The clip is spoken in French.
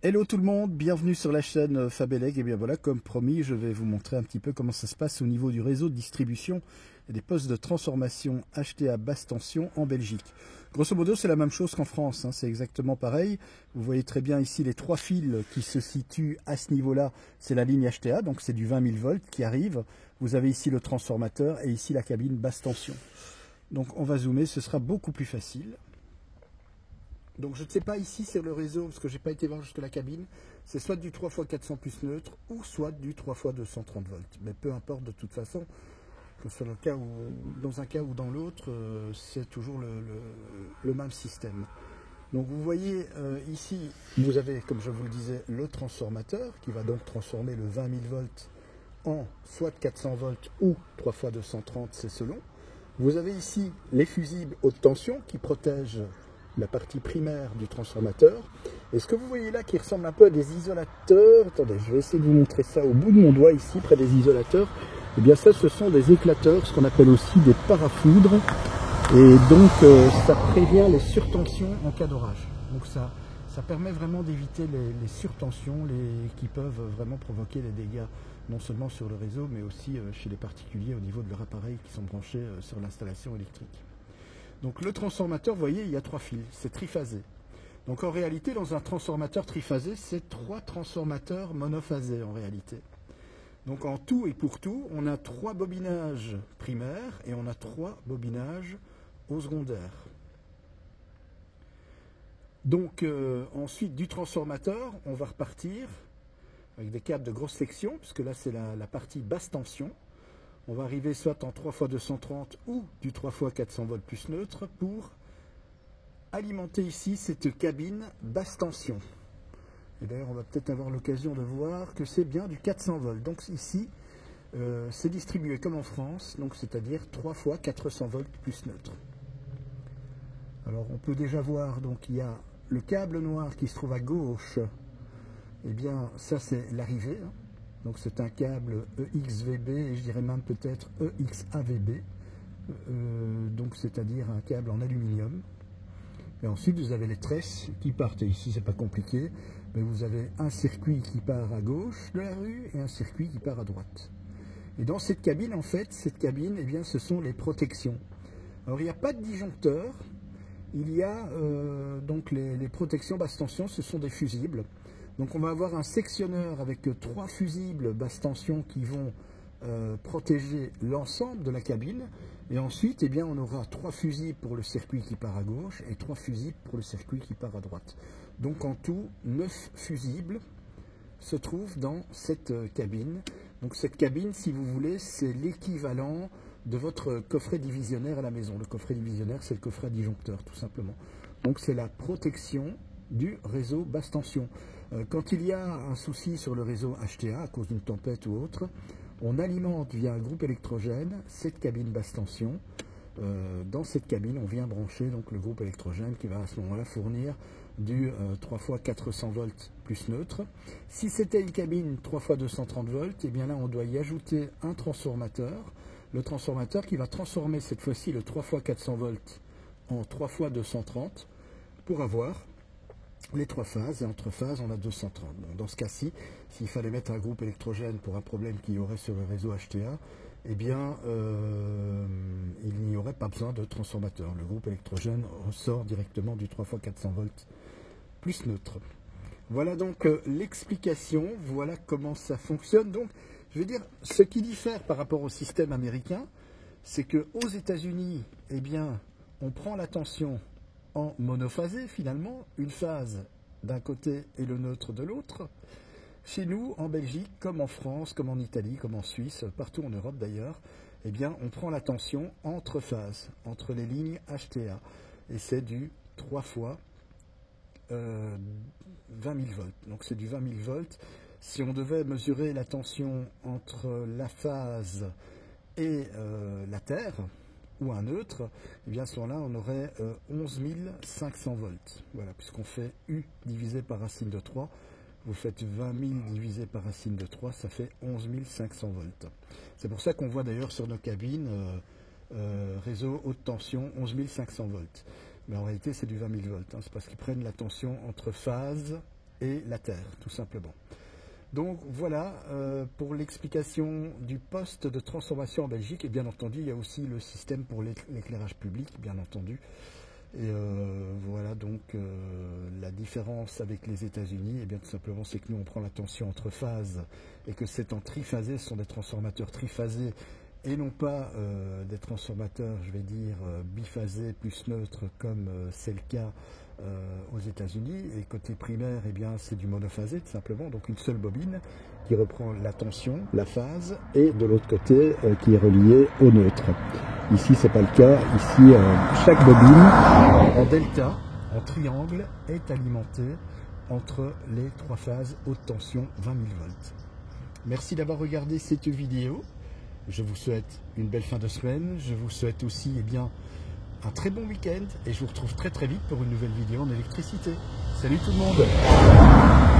Hello tout le monde, bienvenue sur la chaîne Fabeleg. Et bien voilà, comme promis, je vais vous montrer un petit peu comment ça se passe au niveau du réseau de distribution et des postes de transformation achetés à basse tension en Belgique. Grosso modo, c'est la même chose qu'en France, c'est exactement pareil. Vous voyez très bien ici les trois fils qui se situent à ce niveau-là, c'est la ligne HTA, donc c'est du 20 000 volts qui arrive. Vous avez ici le transformateur et ici la cabine basse tension. Donc on va zoomer, ce sera beaucoup plus facile. Donc je ne sais pas ici sur le réseau, parce que je n'ai pas été voir jusque la cabine, c'est soit du 3x400 plus neutre, ou soit du 3x230 volts. Mais peu importe de toute façon, que ce soit le cas dans un cas ou dans l'autre, c'est toujours le même système. Donc vous voyez ici, vous avez, comme je vous le disais, le transformateur, qui va donc transformer le 20 000 volts en soit 400 volts ou 3x230, c'est selon. Vous avez ici les fusibles haute tension qui protègent la partie primaire du transformateur. Et ce que vous voyez là qui ressemble un peu à des isolateurs, attendez, je vais essayer de vous montrer ça au bout de mon doigt ici, près des isolateurs, et bien ça ce sont des éclateurs, ce qu'on appelle aussi des parafoudres, et donc ça prévient les surtensions en cas d'orage. Donc ça permet vraiment d'éviter les surtensions qui peuvent vraiment provoquer des dégâts, non seulement sur le réseau, mais aussi chez les particuliers au niveau de leur appareil qui sont branchés sur l'installation électrique. Donc le transformateur, vous voyez, il y a trois fils, c'est triphasé. Donc en réalité, dans un transformateur triphasé, c'est trois transformateurs monophasés en réalité. Donc en tout et pour tout, on a trois bobinages primaires et on a trois bobinages au secondaire. Donc ensuite du transformateur, on va repartir avec des câbles de grosse section, puisque là c'est la partie basse tension. On va arriver soit en 3x230 ou du 3x400 volts plus neutre pour alimenter ici cette cabine basse tension. Et d'ailleurs, on va peut-être avoir l'occasion de voir que c'est bien du 400 volts. Donc ici, c'est distribué comme en France, donc c'est-à-dire 3x400 volts plus neutre. Alors on peut déjà voir, donc il y a le câble noir qui se trouve à gauche. Eh bien, ça c'est l'arrivée. Donc c'est un câble EXVB et je dirais même peut-être EXAVB, donc c'est-à-dire un câble en aluminium. Et ensuite vous avez les tresses qui partent, et ici c'est pas compliqué, mais vous avez un circuit qui part à gauche de la rue et un circuit qui part à droite. Et dans cette cabine, en fait, eh bien, ce sont les protections. Alors il n'y a pas de disjoncteur, il y a donc les protections basse tension, ce sont des fusibles. Donc on va avoir un sectionneur avec trois fusibles basse tension qui vont protéger l'ensemble de la cabine. Et ensuite, eh bien, on aura trois fusibles pour le circuit qui part à gauche et trois fusibles pour le circuit qui part à droite. Donc en tout, 9 fusibles se trouvent dans cette cabine. Donc cette cabine, si vous voulez, c'est l'équivalent de votre coffret divisionnaire à la maison. Le coffret divisionnaire, c'est le coffret à disjoncteur, tout simplement. Donc c'est la protection du réseau basse tension. Quand il y a un souci sur le réseau HTA à cause d'une tempête ou autre, on alimente via un groupe électrogène cette cabine basse tension. Dans cette cabine, on vient brancher donc le groupe électrogène qui va à ce moment-là fournir du 3x400 volts plus neutre. Si c'était une cabine 3x230 volts, et bien là on doit y ajouter un transformateur. Le transformateur qui va transformer cette fois-ci le 3x400 volts en 3x230 pour avoir les trois phases, et entre phases on a 230. Bon, dans ce cas-ci, s'il fallait mettre un groupe électrogène pour un problème qu'il y aurait sur le réseau HTA, eh bien il n'y aurait pas besoin de transformateur. Le groupe électrogène ressort directement du 3x400 volts plus neutre. Voilà donc l'explication, voilà comment ça fonctionne. Donc je vais dire, ce qui diffère par rapport au système américain, c'est qu'aux États-Unis, eh bien, on prend la tension en monophasé finalement, une phase d'un côté et le neutre de l'autre. Chez nous, en Belgique, comme en France, comme en Italie, comme en Suisse, partout en Europe d'ailleurs, eh bien, on prend la tension entre phases, entre les lignes HTA. Et c'est du 3 fois 20 000 volts. Donc c'est du 20 000 volts. Si on devait mesurer la tension entre la phase et la Terre, ou un neutre, et bien à ce moment-là, on aurait 11 500 volts. Voilà, puisqu'on fait U divisé par racine de 3, vous faites 20 000 divisé par racine de 3, ça fait 11 500 volts. C'est pour ça qu'on voit d'ailleurs sur nos cabines, réseau haute tension, 11 500 volts. Mais en réalité, c'est du 20 000 volts. C'est parce qu'ils prennent la tension entre phase et la terre, tout simplement. Donc voilà pour l'explication du poste de transformation en Belgique. Et bien entendu, il y a aussi le système pour l'éclairage public, bien entendu. Et voilà donc la différence avec les États-Unis, et bien tout simplement c'est que nous on prend la tension entre phases et que c'est en triphasé, ce sont des transformateurs triphasés et non pas des transformateurs, je vais dire, biphasés plus neutres comme c'est le cas aux États-Unis. Et côté primaire, eh bien c'est du monophasé tout simplement, donc une seule bobine qui reprend la tension, la phase, et de l'autre côté qui est reliée au neutre. Ici c'est pas le cas, ici chaque bobine en delta, en triangle, est alimentée entre les trois phases haute tension 20 000 volts. Merci d'avoir regardé cette vidéo. Je vous souhaite une belle fin de semaine. Je vous souhaite aussi un très bon week-end. Et je vous retrouve très vite pour une nouvelle vidéo en électricité. Salut tout le monde!